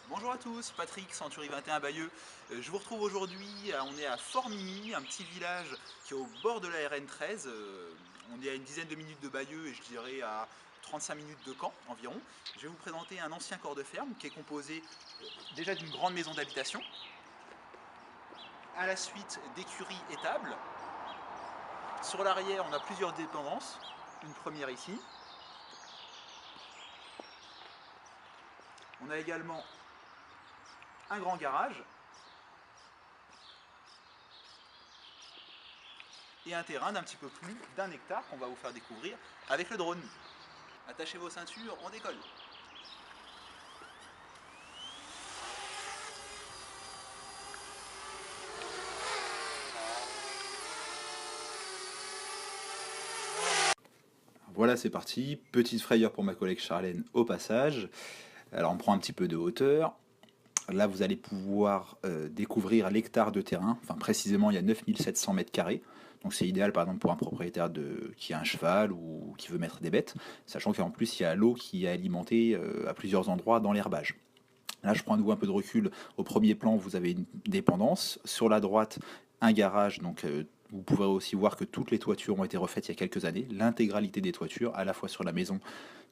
Bonjour à tous, Patrick, Century 21 Bayeux. Je vous retrouve aujourd'hui, on est à Fort-Migny, un petit village qui est au bord de la RN13. On est à une dizaine de minutes de Bayeux et je dirais à 35 minutes de Caen environ. Je vais vous présenter un ancien corps de ferme qui est composé déjà d'une grande maison d'habitation, à la suite d'écuries étables. Sur l'arrière, on a plusieurs dépendances. Une première ici. On a également un grand garage et un terrain d'un petit peu plus d'un hectare qu'on va vous faire découvrir avec le drone. Attachez vos ceintures, on décolle. Voilà, c'est parti. Petite frayeur pour ma collègue Charlène au passage. Alors on prend un petit peu de hauteur. Là, vous allez pouvoir découvrir l'hectare de terrain. Enfin, précisément, il y a 9700 mètres carrés. Donc c'est idéal, par exemple, pour un propriétaire qui a un cheval ou qui veut mettre des bêtes, sachant qu'en plus, il y a l'eau qui est alimentée à plusieurs endroits dans l'herbage. Là, je prends à nouveau un peu de recul. Au premier plan, vous avez une dépendance. Sur la droite, un garage. Donc, vous pouvez aussi voir que toutes les toitures ont été refaites il y a quelques années. L'intégralité des toitures, à la fois sur la maison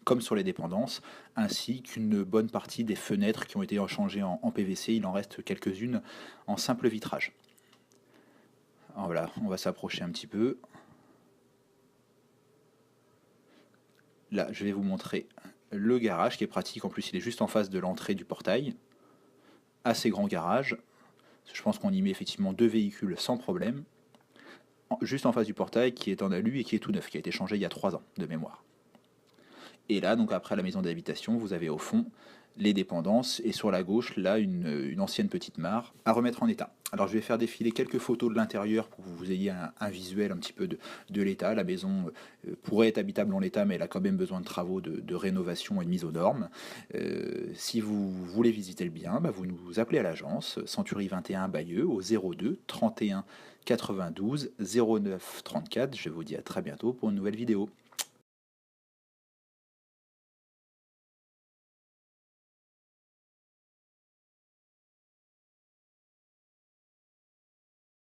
comme sur les dépendances, ainsi qu'une bonne partie des fenêtres qui ont été changées en PVC. Il en reste quelques-unes en simple vitrage. Alors voilà, on va s'approcher un petit peu. Là, je vais vous montrer le garage qui est pratique. En plus, il est juste en face de l'entrée du portail. Assez grand garage. Je pense qu'on y met effectivement deux véhicules sans problème. Juste en face du portail qui est en alu et qui est tout neuf, qui a été changé il y a 3 ans de mémoire. Et là, donc après la maison d'habitation, vous avez au fond les dépendances et sur la gauche, là, une ancienne petite mare à remettre en état. Alors je vais faire défiler quelques photos de l'intérieur pour que vous ayez un visuel un petit peu de l'état. La maison pourrait être habitable en l'état, mais elle a quand même besoin de travaux de rénovation et de mise aux normes. Si vous voulez visiter le bien, vous nous appelez à l'agence Century 21 Bayeux au 02 31 92 09 34. Je vous dis à très bientôt pour une nouvelle vidéo.